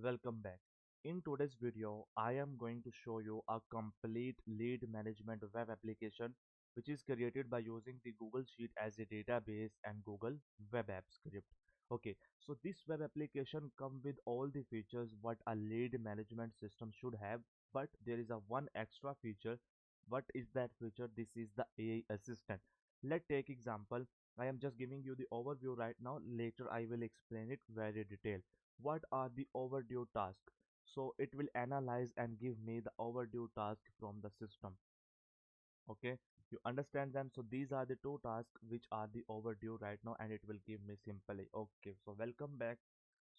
Welcome back. In today's video, I am going to show you a complete lead management web application which is created by using the Google Sheet as a database and Google Web App script. Okay, so this web application comes with all the features what a lead management system should have, but there is a one extra feature. What is that feature? This is the AI assistant. Let's take example. I am just giving you the overview right now. Later I will explain it very detailed. What are the overdue tasks? So it will analyze and give me the overdue task from the system. Okay, you understand them. So these are the two tasks which are the overdue right now, and it will give me simply. Okay, so welcome back.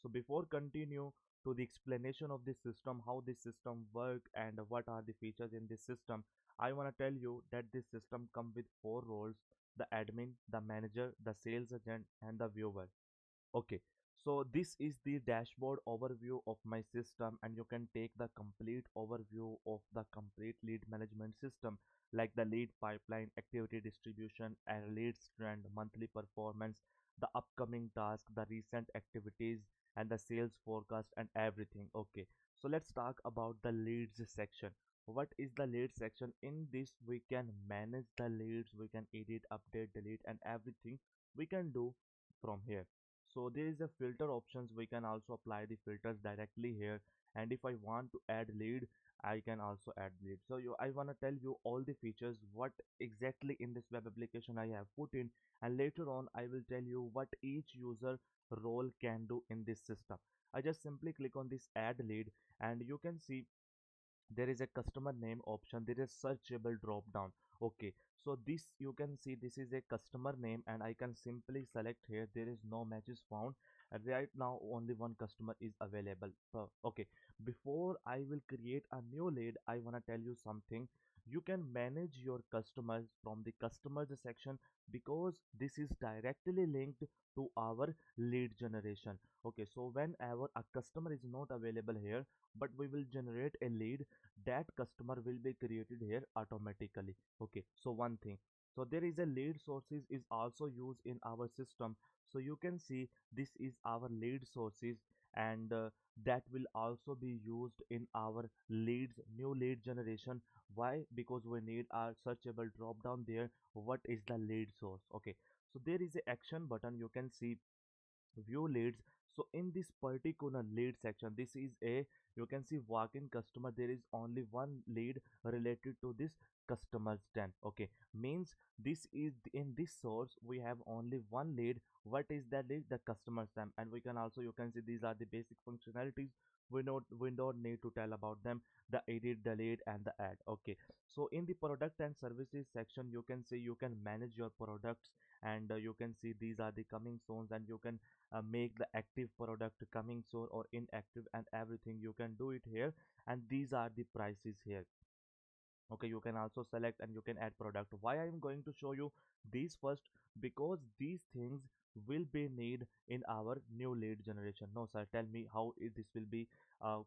So before continue to the explanation of this system, how this system work and what are the features in this system, I want to tell you that this system come with four roles: the admin, the manager, the sales agent, and the viewer. Okay, so this is the dashboard overview of my system, and you can take the complete overview of the complete lead management system, like the lead pipeline, activity distribution, and leads trend, monthly performance, the upcoming task, the recent activities, and the sales forecast and everything. Okay, so let's talk about the leads section. What is the lead section? In this we can manage the leads, we can edit, update, delete, and everything we can do from here. So there is a filter options. We can also apply the filters directly here, and if I want to add lead, I can also add lead. So I want to tell you all the features what exactly in this web application I have put in, and later on I will tell you what each user role can do in this system. I just simply click on this add lead, and you can see there is a customer name option, there is searchable drop down. Okay, so this you can see this is a customer name, and I can simply select here. There is no matches found, and right now only one customer is available. So okay, before I will create a new lead, I want to tell you something. You can manage your customers from the customers section, because this is directly linked to our lead generation. Okay, so whenever a customer is not available here, but we will generate a lead, that customer will be created here automatically. Okay, so one thing, so there is a lead sources is also used in our system. So you can see this is our lead sources, and that will also be used in our leads new lead generation. Why? Because we need our searchable drop down there. What is the lead source? Okay, so there is a action button, you can see view leads. So in this particular lead section, this is a, you can see walk-in customer, there is only one lead related to this customers 10. Okay, means this is in this source we have only one lead. What is that lead? The customers 10. And we can also, you can see these are the basic functionalities. We don't need to tell about them: the edit, delete, and the add. Okay, so in the product and services section, you can see you can manage your products, and you can see these are the coming soon, and you can make the active product coming soon or inactive, and everything you can do it here. And these are the prices here. Okay, you can also select and you can add product. Why I am going to show you these first? Because these things will be need in our new lead generation. No sir, tell me how this will be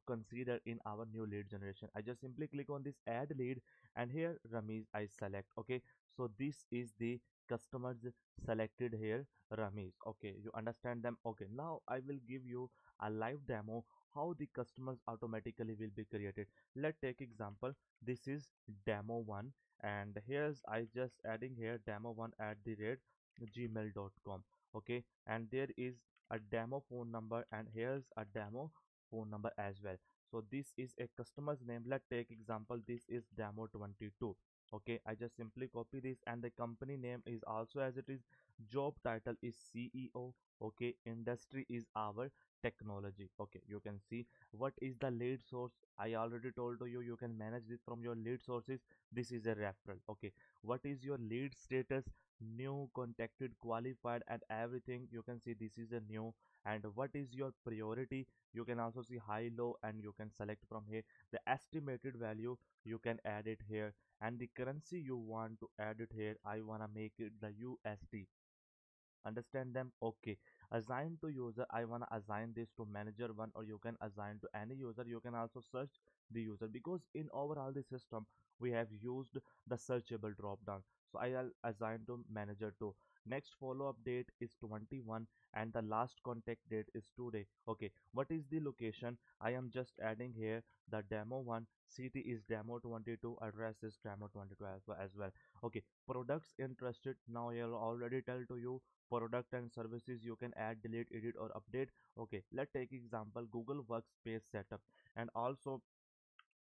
considered in our new lead generation. I just simply click on this add lead, and here Ramesh I select. Okay, so this is the customers selected here, Ramesh. Okay, you understand them. Okay, now I will give you a live demo how the customers automatically will be created. Let's take example. This is demo 1, and here's I just adding here demo 1 at the rate gmail.com. Okay, and there is a demo phone number, and here's a demo phone number as well. So this is a customer's name. Let's take example, this is demo 22. Okay, I just simply copy this, and the company name is also as it is. Job title is CEO. Okay, industry is our technology. Okay, you can see what is the lead source. I already told to you, you can manage this from your lead sources. This is a referral. Okay, what is your lead status? New, contacted, qualified, and everything. You can see this is a new. And what is your priority? You can also see high, low, and you can select from here. The estimated value you can add it here, and the currency you want to add it here. I want to make it the USD. Understand them? Okay, assign to user, I want to assign this to manager 1, or you can assign to any user. You can also search the user, because in overall the system we have used the searchable drop down. So I'll assign to manager 2. next follow-up date is 21, and the last contact date is today. Okay, what is the location? I am just adding here the demo one. City is demo 22, address is demo 22 as well. Okay, products interested. Now I'll already tell to you product and services you can add, delete, edit or update. Okay, let's take example Google Workspace setup, and also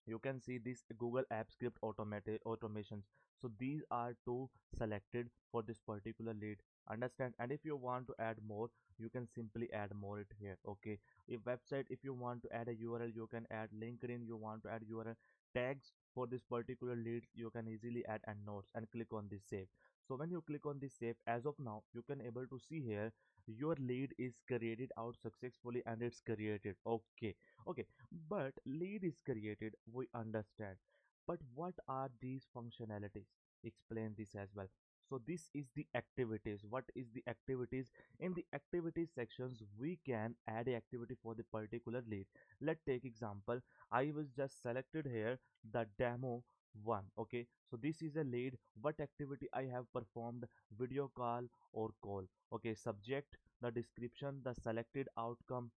you can see this Google app script automated automations. So these are two selected for this particular lead, understand? And if you want to add more, you can simply add more it here. Okay, if website, if you want to add a URL, you can add LinkedIn, you want to add URL tags for this particular leads, you can easily add and notes and click on this save. So when you click on this save, as of now you can able to see here your lead is created out successfully and it's created. Okay, okay, but lead is created, we understand. But what are these functionalities? Explain this as well. So this is the activities. What is the activities? In the activities sections, we can add a activity for the particular lead. Let's take example. I was just selected here the demo one. Okay, so this is a lead. What activity I have performed? Video call or call. Okay, subject, the description, the selected outcome,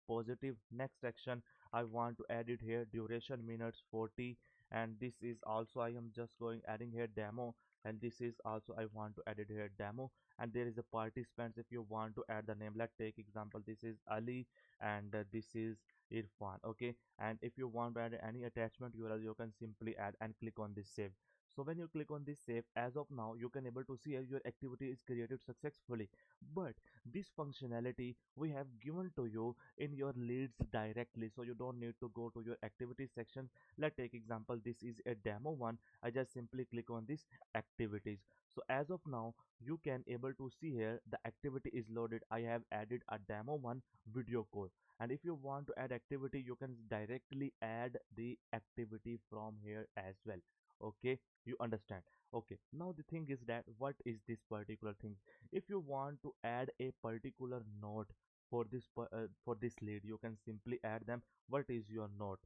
positive. Next section I want to add it here, duration minutes 40, and this is also I am just going adding here demo, and this is also I want to add it here demo. And there is a participants, if you want to add the name, let's take example, this is Ali, and this is Irfan. Okay, and if you want to add any attachment URL, you can simply add and click on this save. So when you click on this save, as of now you can able to see here your activity is created successfully. But this functionality we have given to you in your leads directly, so you don't need to go to your activities section. Let's take example, this is a demo one. I just simply click on this activities. So as of now you can able to see here the activity is loaded. I have added a demo one video call, and if you want to add activity, you can directly add the activity from here as well. Okay, you understand? Okay, now the thing is that what is this particular thing? If you want to add a particular note for this lead, you can simply add them. What is your note?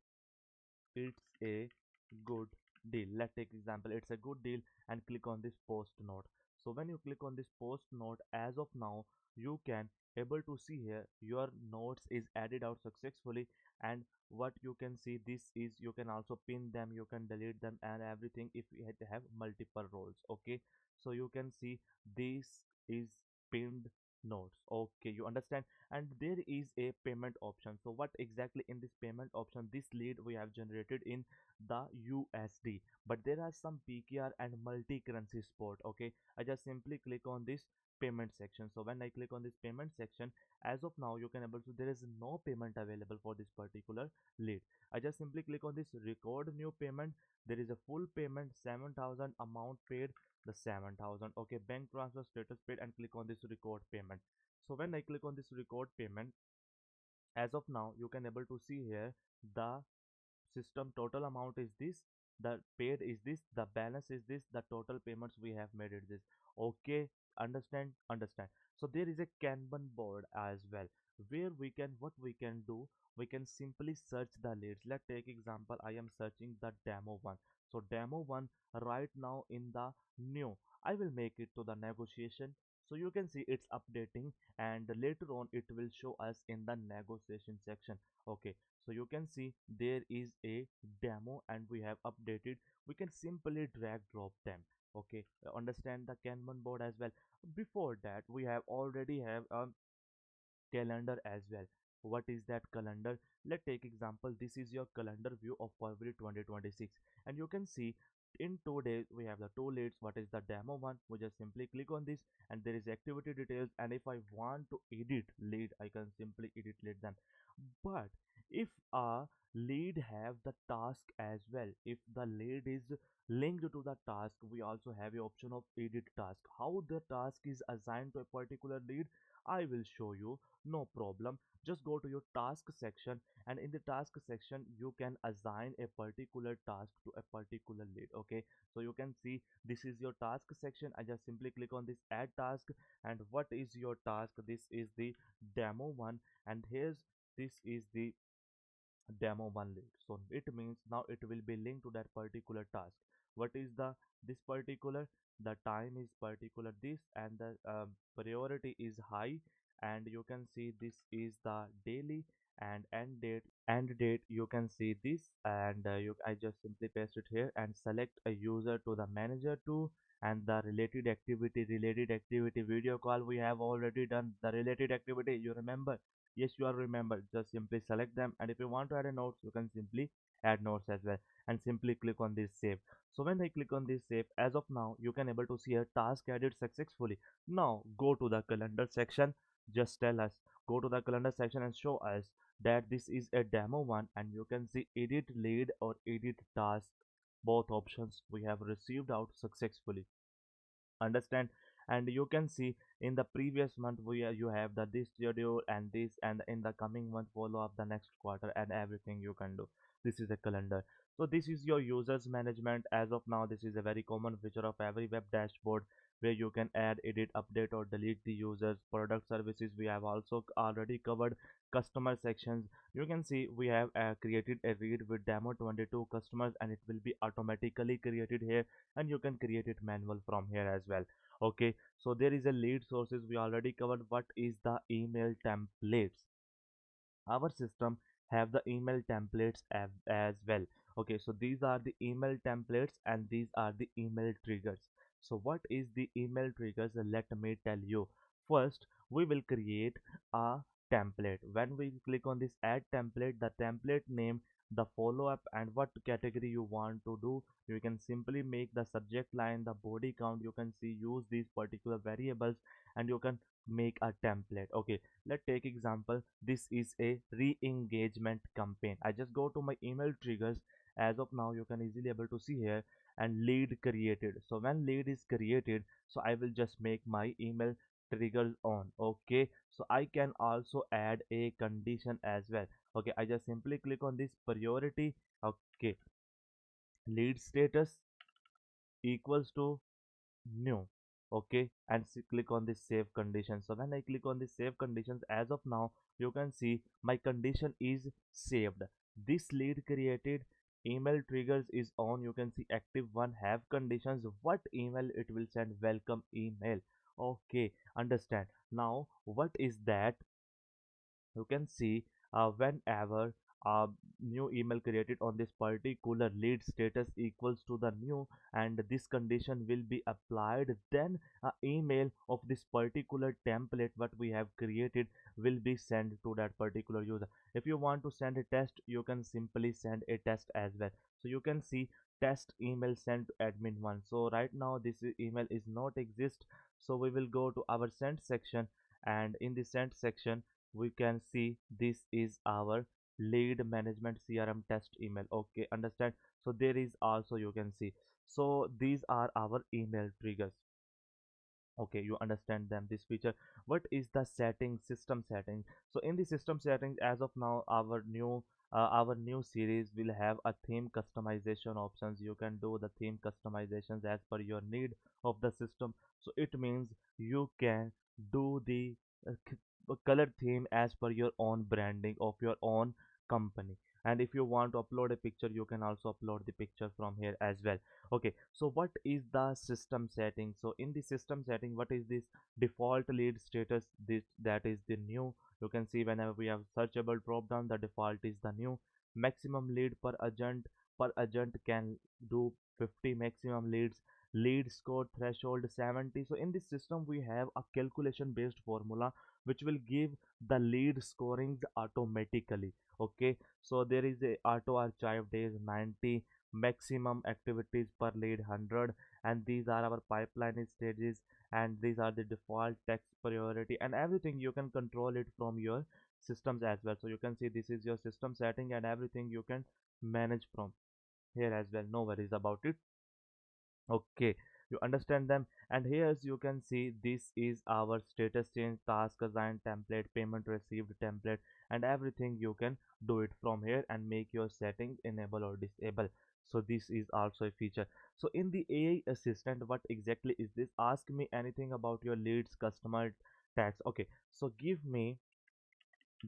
It's a good deal. Let's take example, it's a good deal, and click on this post note. So when you click on this post note, as of now you can able to see here your notes is added out successfully. And what you can see, this is you can also pin them, you can delete them and everything if you had to have multiple roles. Okay, so you can see this is pinned notes. Okay, you understand? And there is a payment option. So what exactly in this payment option, this lead we have generated in the USD, but there are some PKR and multi-currency support. Okay, I just simply click on this payment section. So when I click on this payment section, as of now you can able to, there is no payment available for this particular lead. I just simply click on this record new payment. There is a full payment 7,000, amount paid the 7,000. Okay, bank transfer status paid, and click on this record payment. So when I click on this record payment, as of now you can able to see here the system total amount is this, the paid is this, the balance is this, the total payments we have made is this. Okay, understand. So there is a Kanban board as well, where we can, what we can do, we can simply search the leads. Let's take example, I am searching the demo one. So demo one right now in the new, I will make it to the negotiation. So you can see it's updating, and later on it will show us in the negotiation section. Okay, so you can see there is a demo and we have updated. We can simply drag drop them. Okay, understand the Kanban board as well. Before that we have already have a calendar as well. What is that calendar? Let's take example, this is your calendar view of February 2026, and you can see in 2 days we have the two leads. What is the demo one? We just simply click on this and there is activity details, and if I want to edit lead, I can simply edit lead them. But if a lead have the task as well, if the lead is linked to the task, we also have a option of edit task. How the task is assigned to a particular lead, I will show you, no problem. Just go to your task section, and in the task section you can assign a particular task to a particular lead. Okay, so you can see this is your task section. I just simply click on this add task, and what is your task? This is the demo one, and here's this is the demo one lead. So it means now it will be linked to that particular task. what is the this particular, the time is particular this, and the priority is high, and you can see this is the daily, and end date you can see this, and I just simply paste it here and select a user to the manager too, and the related activity video call we have already done the related activity, you remember? Yes, you are remember. Just simply select them, and if you want to add a notes, you can simply add notes as well, and simply click on this save. So when I click on this save, as of now, you can able to see a task added successfully. Now go to the calendar section. Just tell us, go to the calendar section and show us that this is a demo one, and you can see edit lead or edit task. Both options we have received out successfully, understand? And you can see in the previous month you have the this schedule and this, and in the coming month follow up the next quarter and everything you can do. This is a calendar. So this is your users management. As of now, this is a very common feature of every web dashboard, where you can add, edit, update or delete the users. Product services we have also already covered. Customer sections, you can see we have created a read with demo 22 customers, and it will be automatically created here, and you can create it manual from here as well. Okay, so there is a lead sources we already covered. What is the email templates? Our system have the email templates as well. Okay, so these are the email templates and these are the email triggers. So what is the email triggers? Let me tell you. First, we will create a template. When we click on this add template, the template name, the follow up, and what category you want to do, you can simply make the subject line, the body count, you can see use these particular variables, and you can make a template. Okay, let's take example. This is a re-engagement campaign. I just go to my email triggers. As of now, you can easily able to see here, and lead created. So when lead is created, so I will just make my email triggers on. Okay, so I can also add a condition as well. Okay, I just simply click on this priority. Okay, lead status equals to new. Okay, and click on this save condition. So when I click on this save conditions, as of now you can see my condition is saved. This lead created, email triggers is on. You can see active one, have conditions, what email it will send, welcome email. Okay, understand? Now what is that? You can see whenever a new email created on this particular lead status equals to the new, and this condition will be applied, then a email of this particular template what we have created will be sent to that particular user. If you want to send a test, you can simply send a test as well. So you can see test email sent to admin one. So right now this email is not exist. So we will go to our sent section, and in the sent section we can see this is our lead management CRM test email. Okay, understand? So there is also, you can see, so these are our email triggers. Okay, you understand them, this feature. What is the setting, system setting? So in the system settings, as of now, our new series will have a theme customization options. You can do the theme customizations as per your need of the system. So it means you can do the color theme as per your own branding of your own company. And if you want to upload a picture, you can also upload the picture from here as well. Okay, so what is the system setting? So in the system setting, what is this default lead status? This that is the new. You can see whenever we have searchable drop down, the default is the new. Maximum lead per agent can do 50 maximum leads. Lead score threshold 70. So in this system we have a calculation based formula which will give the lead scorings automatically. Okay, so there is a auto archive days 90, maximum activities per lead 100, and these are our pipeline stages, and these are the default text priority, and everything you can control it from your systems as well. So you can see this is your system setting, and everything you can manage from here as well, no worries about it. Okay, you understand them. And here as you can see, this is our status change, task assigned template, payment received template, and everything you can do it from here and make your settings enable or disable. So this is also a feature. So in the AI assistant, what exactly is this? Ask me anything about your leads, customer tax. Okay, so give me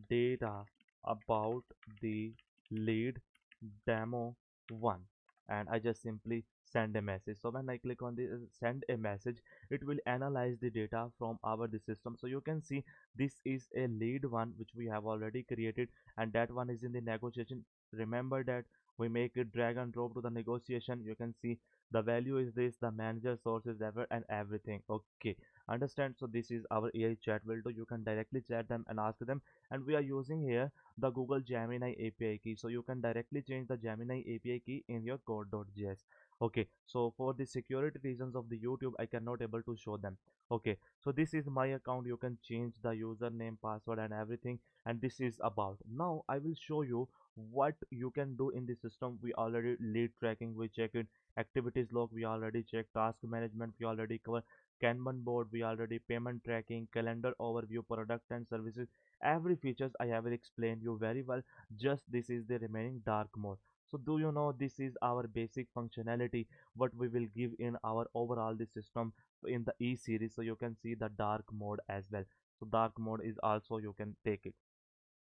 data about the lead demo one. and I just simply send a message. So when I click on the send a message, it will analyze the data from our the system. So you can see this is a lead one which we have already created, and that one is in the negotiation. Remember that we make it drag and drop to the negotiation. You can see the value is this, the manager sources ever and everything. Okay, understand? So this is our AI chat window. You can directly chat them and ask them, and we are using here the Google Gemini API key. So you can directly change the Gemini API key in your code.js. Okay, so for the security reasons of the YouTube, I cannot able to show them. Okay, so this is my account. You can change the username, password, and everything. And this is about. Now I will show you what you can do in the system. We already lead tracking, we check it, activities log, we already check, task management, we already cover, Kanban board, we already payment tracking, calendar overview, product and services. Every features I have explained you very well. Just this is the remaining dark mode. So do you know this is our basic functionality what we will give in our overall the system in the E series. So you can see the dark mode as well. So dark mode is also you can take it.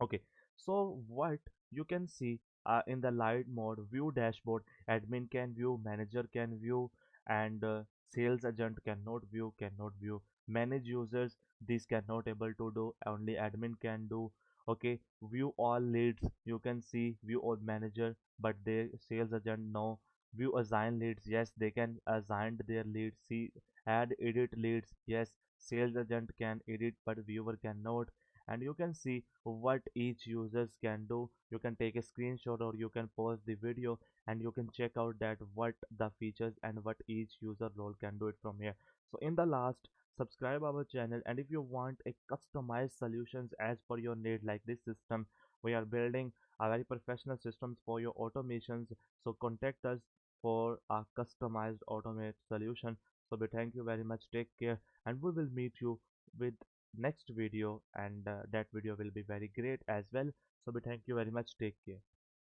Okay, so what you can see in the light mode, view dashboard, admin can view, manager can view, and sales agent cannot view, manage users, this cannot able to do, only admin can do. Okay, view all leads, you can see view all manager, but their sales agent no. View assign leads, yes, they can assign their leads. See, add edit leads, yes, sales agent can edit, but viewer cannot. And you can see what each users can do. You can take a screenshot or you can pause the video, and you can check out that what the features and what each user role can do it from here. So in the last, subscribe our channel, and if you want a customized solutions as per your need like this system, we are building a very professional systems for your automations. So contact us for a customized automate solution. So we thank you very much, take care, and we will meet you with next video, and that video will be very great as well. So we thank you very much, take care.